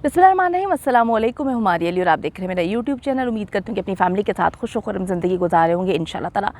बिस्मिल्लाहिर्रहमानिर्रहीम, अस्सलाम वालेकुम। मैं हुमारी अली और आप देख रहे हैं मेरा यूट्यूब चैनल। उम्मीद करती हूँ कि अपनी फैमिली के साथ खुश खुर्रम ज़िंदगी गुजार रहे होंगे इंशाल्लाह ताला।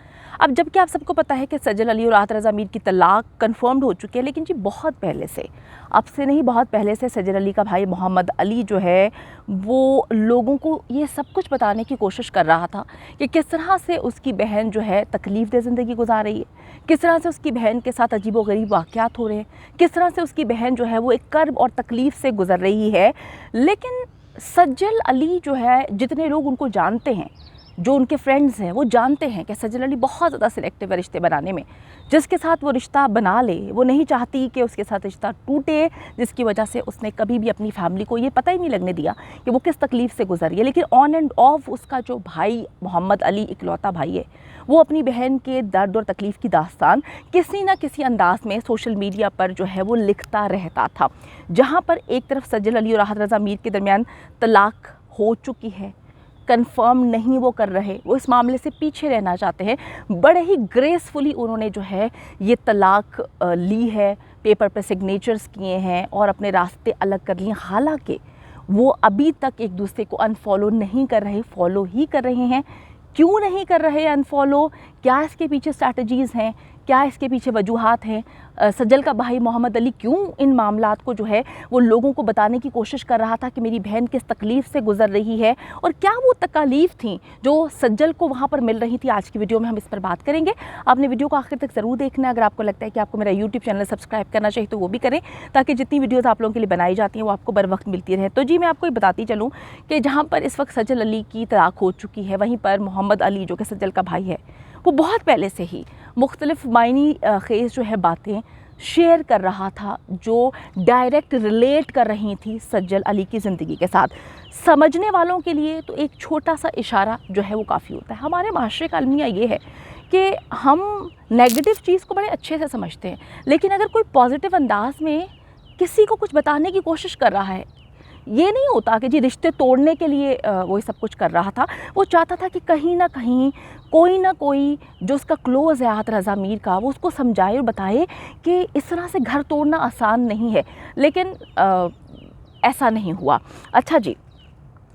अब जबकि आप सबको पता है कि सज्जल अली और राहत रज़ा मीर की तलाक कन्फर्म्ड हो चुकी है, लेकिन जी बहुत पहले से, अब से नहीं बहुत पहले से सज्जल अली का भाई मोहम्मद अली जो है वो लोगों को ये सब कुछ बताने की कोशिश कर रहा था कि किस तरह से उसकी बहन जो है तकलीफ़ दे ज़िंदगी गुजार रही है, किस तरह से उसकी बहन के साथ अजीब व गरीब वाक़यात हो रहे हैं, किस तरह से उसकी बहन जो है वो एक कर्ब और तकलीफ़ से गुज़र रही है। लेकिन सज्जल अली जो है, जितने लोग उनको जानते हैं, जो उनके फ्रेंड्स हैं, वो जानते हैं कि सज्जल अली बहुत ज़्यादा सिलेक्टिव है रिश्ते बनाने में। जिसके साथ वो रिश्ता बना ले वो नहीं चाहती कि उसके साथ रिश्ता टूटे, जिसकी वजह से उसने कभी भी अपनी फैमिली को ये पता ही नहीं लगने दिया कि वो किस तकलीफ़ से गुजर रही है। लेकिन ऑन एंड ऑफ उसका जो भाई मोहम्मद अली इकलौता भाई है, वो अपनी बहन के दर्द और तकलीफ़ की दास्तान किसी न किसी अंदाज़ में सोशल मीडिया पर जो है वो लिखता रहता था। जहाँ पर एक तरफ सज्जल अली और राहत रज़ा मीर के दरमियान तलाक हो चुकी है, कंफर्म नहीं वो कर रहे, वो इस मामले से पीछे रहना चाहते हैं। बड़े ही ग्रेसफुली उन्होंने जो है ये तलाक ली है, पेपर पे सिग्नेचर्स किए हैं और अपने रास्ते अलग कर लिए। हालांकि वो अभी तक एक दूसरे को अनफॉलो नहीं कर रहे, फॉलो ही कर रहे हैं। क्यों नहीं कर रहे अनफॉलो, क्या इसके पीछे स्ट्रैटेजीज़ हैं, क्या इसके पीछे वजूहात हैं? सज्जल का भाई मोहम्मद अली क्यों इन मामलात को जो है वो लोगों को बताने की कोशिश कर रहा था कि मेरी बहन किस तकलीफ़ से गुज़र रही है, और क्या वो तकालीफ थी जो सज्जल को वहाँ पर मिल रही थी? आज की वीडियो में हम इस पर बात करेंगे। आपने वीडियो को आखिर तक ज़रूर देखना है। अगर आपको लगता है कि आपको मेरा यूट्यूब चैनल सब्सक्राइब करना चाहिए तो वो भी करें, ताकि जितनी वीडियोज़ आप लोगों के लिए बनाई जाती हैं वो आपको बर वक्त मिलती रहे। तो जी मैं आपको ये बताती चलूँ कि जहाँ पर इस वक्त सज्जल अली की तलाक हो चुकी है, वहीं पर मोहम्मद अली जो कि सज्जल का भाई है, वो बहुत पहले से ही मुख्तलिफ मायनी खेज़ जो है बातें शेयर कर रहा था, जो डायरेक्ट रिलेट कर रही थी सज्जल अली की ज़िंदगी के साथ। समझने वालों के लिए तो एक छोटा सा इशारा जो है वो काफ़ी होता है। हमारे माशरे का अलमिया ये है कि हम नेगेटिव चीज़ को बड़े अच्छे से समझते हैं, लेकिन अगर कोई पॉजिटिव अंदाज़ में किसी को कुछ बताने की कोशिश कर रहा है, ये नहीं होता कि जी रिश्ते तोड़ने के लिए वो सब कुछ कर रहा था। वो चाहता था कि कहीं ना कहीं कोई ना कोई जो उसका क्लोज़ है राहत रज़ा मीर का, वो उसको समझाए और बताए कि इस तरह से घर तोड़ना आसान नहीं है। लेकिन ऐसा नहीं हुआ। अच्छा जी,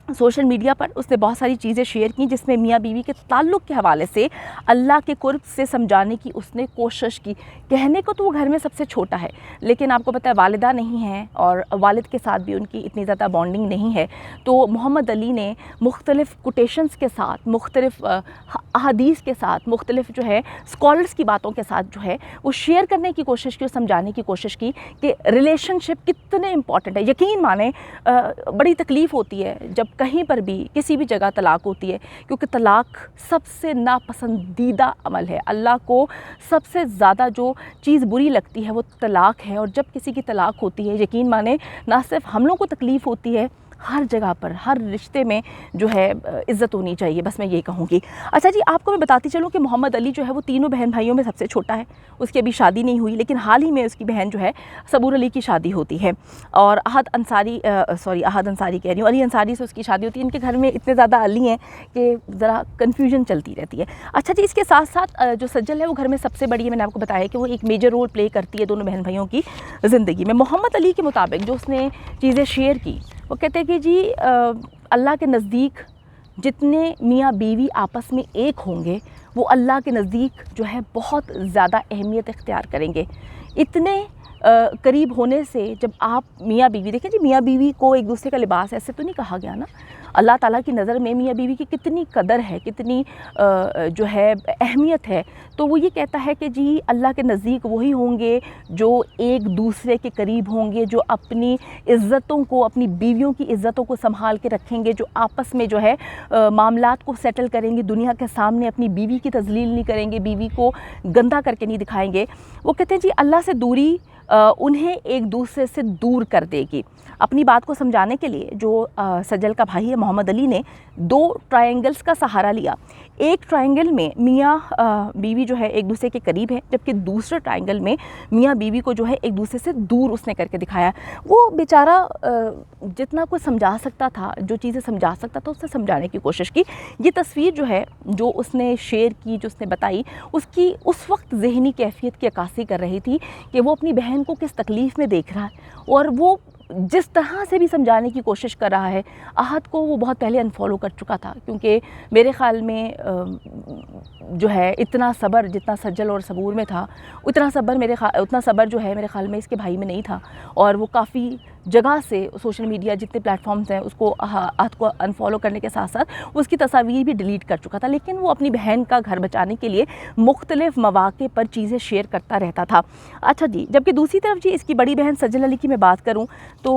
सोशल मीडिया पर उसने बहुत सारी चीज़ें शेयर की जिसमें मियाँ बीवी के ताल्लुक़ के हवाले से अल्लाह के कुर्ब से समझाने की उसने कोशिश की। कहने को तो वो घर में सबसे छोटा है, लेकिन आपको पता है वालिदा नहीं है और वालिद के साथ भी उनकी इतनी ज़्यादा बॉन्डिंग नहीं है। तो मोहम्मद अली ने मुख्तलिफ़ कोटेशंस के साथ, मुख्तलिफ़ अहादीस के साथ, मुख्तलिफ़ जो है स्कॉलर्स की बातों के साथ जो है वो शेयर करने की कोशिश की और समझाने की कोशिश की कि रिलेशनशिप कितने इंपॉर्टेंट है। यकीन माने बड़ी तकलीफ़ होती है जब कहीं पर भी किसी भी जगह तलाक होती है, क्योंकि तलाक सबसे नापसंदीदा अमल है। अल्लाह को सबसे ज़्यादा जो चीज़ बुरी लगती है वो तलाक है। और जब किसी की तलाक होती है, यकीन माने ना सिर्फ हम लोग को तकलीफ़ होती है, हर जगह पर, हर रिश्ते में जो है इज़्ज़त होनी चाहिए, बस मैं ये कहूँगी। अच्छा जी, आपको मैं बताती चलूँ कि मोहम्मद अली जो है वो तीनों बहन भाइयों में सबसे छोटा है। उसकी अभी शादी नहीं हुई, लेकिन हाल ही में उसकी बहन जो है सबूर अली की शादी होती है और अहद अंसारी कह रही हूँ, अली अंसारी से उसकी शादी होती है। इनके घर में इतने ज़्यादा अली हैं कि ज़रा कन्फ्यूजन चलती रहती है। अच्छा जी, इसके साथ साथ जो सज्जल है वो घर में सबसे बड़ी है। मैंने आपको बताया कि वो एक मेजर रोल प्ले करती है दोनों बहन भाइयों की ज़िंदगी में। मोहम्मद अली के मुताबिक जो उसने चीज़ें शेयर की, वो कहते हैं कि जी अल्लाह के नज़दीक जितने मियाँ बीवी आपस में एक होंगे, वो अल्लाह के नज़दीक जो है बहुत ज़्यादा अहमियत इख्तियार करेंगे। इतने करीब होने से जब आप मियाँ बीवी देखें, जी मियाँ बीवी को एक दूसरे का लिबास ऐसे तो नहीं कहा गया ना। अल्लाह ताला की नज़र में मियाँ बीवी की कितनी कदर है, कितनी जो है अहमियत है। तो वो ये कहता है कि जी अल्लाह के नज़दीक वही होंगे जो एक दूसरे के करीब होंगे, जो अपनी इज़्ज़तों को, अपनी बीवियों की इज़्ज़तों को संभाल के रखेंगे, जो आपस में जो है मामलात को सेटल करेंगे, दुनिया के सामने अपनी बीवी की तज़लील नहीं करेंगे, बीवी को गंदा करके नहीं दिखाएंगे। वो कहते हैं जी अल्लाह से दूरी उन्हें एक दूसरे से दूर कर देगी। अपनी बात को समझाने के लिए जो सज्जल का भाई है मोहम्मद अली ने 2 ट्रायंगल्स का सहारा लिया। एक ट्रायंगल में मियाँ बीवी जो है एक दूसरे के करीब है, जबकि दूसरे ट्रायंगल में मियाँ बीवी को जो है एक दूसरे से दूर उसने करके दिखाया। वो बेचारा जितना कुछ समझा सकता था, जो चीज़ें समझा सकता था, उससे समझाने की कोशिश की। ये तस्वीर जो है जो उसने शेयर की, जो उसने बताई, उसकी उस वक्त ज़हनी कैफियत की अक्कासी कर रही थी कि वो अपनी बहन को किस तकलीफ़ में देख रहा है और वो जिस तरह से भी समझाने की कोशिश कर रहा है, आहत को वो बहुत पहले अनफॉलो कर चुका था, क्योंकि मेरे ख़्याल में जो है इतना सब्र जितना सज्जल और सबूर में था, उतना सब्र जो है मेरे ख़्याल में इसके भाई में नहीं था। और वो काफ़ी जगह से सोशल मीडिया जितने प्लेटफॉर्म्स हैं उसको आहत को अनफॉलो करने के साथ साथ उसकी तस्वीर भी डिलीट कर चुका था, लेकिन वो अपनी बहन का घर बचाने के लिए मुख्तलिफ मौक़े पर चीज़ें शेयर करता रहता था। अच्छा जी, जबकि दूसरी तरफ जी इसकी बड़ी बहन सज्जल अली की मैं बात करूं तो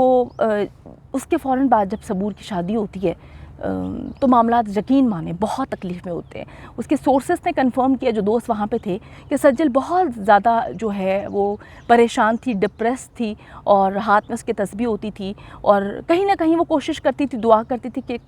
उसके फ़ौरन बाद जब सबूर की शादी होती है तो मामलात यकीन माने बहुत तकलीफ़ में होते हैं। उसके सोर्सेस ने कंफर्म किया, जो दोस्त वहाँ पे थे, कि सज्जल बहुत ज़्यादा जो है वो परेशान थी, डिप्रेस थी, और हाथ में उसके तस्बीह होती थी, और कहीं ना कहीं वो कोशिश करती थी, दुआ करती थी कि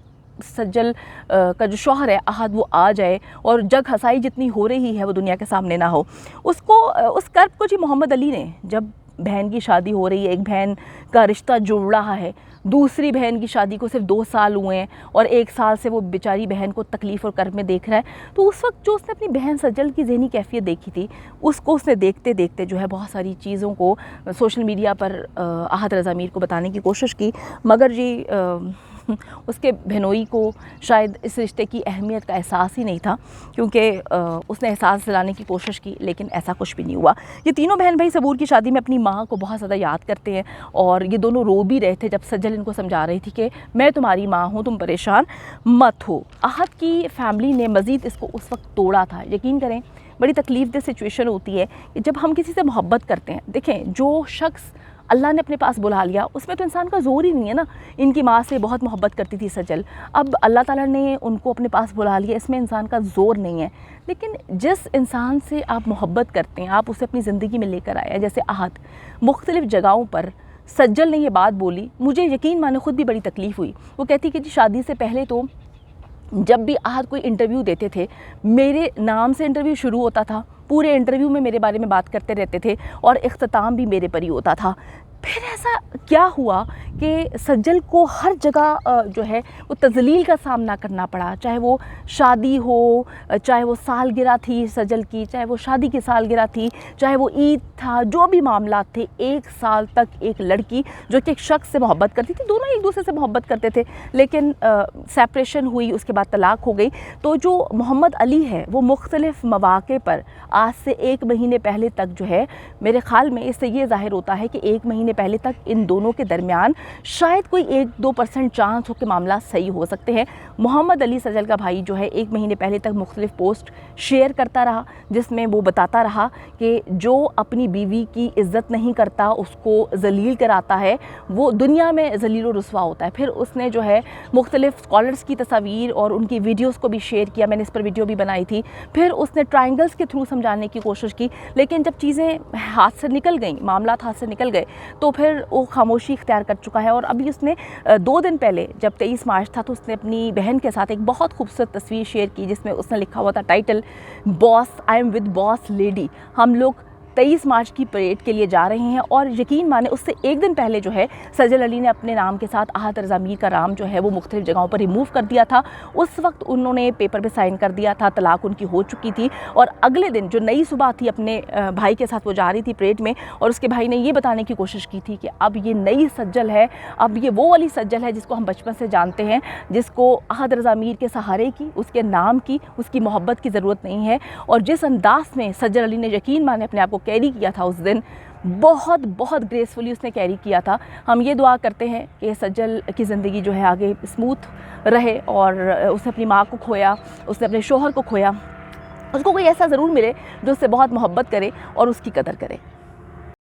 सज्जल का जो शौहर है आहत वो आ जाए और जग हसाई जितनी हो रही है वो दुनिया के सामने ना हो। उसको उस कर्ब को जी मोहम्मद अली ने, जब बहन की शादी हो रही है, एक बहन का रिश्ता जुड़ रहा है, दूसरी बहन की शादी को सिर्फ 2 साल हुए हैं और 1 साल से वो बेचारी बहन को तकलीफ़ और कर्ब में देख रहा है, तो उस वक्त जो उसने अपनी बहन सज्जल की ज़हनी कैफियत देखी थी, उसको उसने देखते देखते जो है बहुत सारी चीज़ों को सोशल मीडिया पर आहत रज़ा मीर को बताने की कोशिश की, मगर जी उसके बहनोई को शायद इस रिश्ते की अहमियत का एहसास ही नहीं था, क्योंकि उसने एहसास दिलाने की कोशिश की लेकिन ऐसा कुछ भी नहीं हुआ। ये तीनों बहन भाई सबूर की शादी में अपनी माँ को बहुत ज़्यादा याद करते हैं, और ये दोनों रो भी रहे थे जब सज्जल इनको समझा रही थी कि मैं तुम्हारी माँ हूँ, तुम परेशान मत हो। आहत की फैमिली ने मज़ीद इसको उस वक्त तोड़ा था। यकीन करें, बड़ी तकलीफ़ दह सिचुएशन होती है कि जब हम किसी से मोहब्बत करते हैं। देखें, जो शख्स अल्लाह ने अपने पास बुला लिया उसमें तो इंसान का ज़ोर ही नहीं है ना। इनकी माँ से बहुत मोहब्बत करती थी सज्जल, अब अल्लाह ताला ने उनको अपने पास बुला लिया, इसमें इंसान का ज़ोर नहीं है। लेकिन जिस इंसान से आप मोहब्बत करते हैं, आप उसे अपनी ज़िंदगी में लेकर आए, जैसे आहत, मुख्तलिफ़ जगहों पर सज्जल ने ये बात बोली, मुझे यकीन माने ख़ुद भी बड़ी तकलीफ़ हुई। वो कहती कि जी शादी से पहले तो जब भी आहत कोई इंटरव्यू देते थे, मेरे नाम से इंटरव्यू शुरू होता था, पूरे इंटरव्यू में मेरे बारे में बात करते रहते थे और इख्तिताम भी मेरे पर ही होता था। फिर ऐसा क्या हुआ कि सज्जल को हर जगह जो है वो तज़लील का सामना करना पड़ा, चाहे वो शादी हो, चाहे वो सालगिरह थी सज्जल की, चाहे वो शादी की सालगिरह थी, चाहे वो ईद था, जो भी मामला थे। 1 साल तक एक लड़की जो कि एक शख्स से मोहब्बत करती थी, दोनों एक दूसरे से मोहब्बत करते थे, लेकिन सेपरेशन हुई, उसके बाद तलाक हो गई। तो जो मोहम्मद अली है वो मुख्तलिफ़ मौक़े पर आज से 1 महीने पहले तक जो है, मेरे ख़्याल में इससे ये ज़ाहिर होता है कि 1 महीने पहले तक इन दोनों के दरमियान शायद कोई 1-2% चांस हो कि मामला सही हो सकते हैं। मोहम्मद अली सज्जल का भाई जो है 1 महीने पहले तक मुख्तलिफ पोस्ट शेयर करता रहा, जिसमें वो बताता रहा कि जो अपनी बीवी की इज़्ज़त नहीं करता, उसको ज़लील कराता है, वो दुनिया में ज़लील और रुस्वा होता है। फिर उसने जो है मुख्तलिफ स्कॉलर्स की तस्वीर और उनकी वीडियोज़ को भी शेयर किया, मैंने इस पर वीडियो भी बनाई थी। फिर उसने ट्रायंगल्स के थ्रू समझाने की कोशिश की, लेकिन जब चीज़ें हाथ से निकल गईं, मामलात हाथ से निकल गए, तो फिर वो खामोशी इख्तियार कर चुका है। और अभी उसने 2 दिन पहले जब 23 मार्च था तो उसने अपनी बहन के साथ एक बहुत खूबसूरत तस्वीर शेयर की, जिसमें उसने लिखा हुआ था title, boss I am with boss lady. हम लोग 23 मार्च की परेड के लिए जा रहे हैं। और यकीन माने उससे 1 दिन पहले जो है सज्जल अली ने अपने नाम के साथ आहत रज़ा मीर का नाम जो है वो मुख्तलिफ जगहों पर रिमूव कर दिया था। उस वक्त उन्होंने पेपर पे साइन कर दिया था, तलाक उनकी हो चुकी थी। और अगले दिन जो नई सुबह थी, अपने भाई के साथ वो जा रही थी परेड में, और उसके भाई ने ये बताने की कोशिश की थी कि अब ये नई सज्जल है, अब ये वो वाली सज्जल है जिसको हम बचपन से जानते हैं, जिसको आहत रज़ा मीर के सहारे की, उसके नाम की, उसकी मोहब्बत की ज़रूरत नहीं है। और जिस अंदाज में सज्जल अली ने यकीन माने अपने आप को कैरी किया था उस दिन, बहुत बहुत ग्रेसफुली उसने कैरी किया था। हम ये दुआ करते हैं कि सज्जल की ज़िंदगी जो है आगे स्मूथ रहे, और उसने अपनी माँ को खोया, उसने अपने शोहर को खोया, उसको कोई ऐसा ज़रूर मिले जो उससे बहुत मोहब्बत करे और उसकी कदर करे।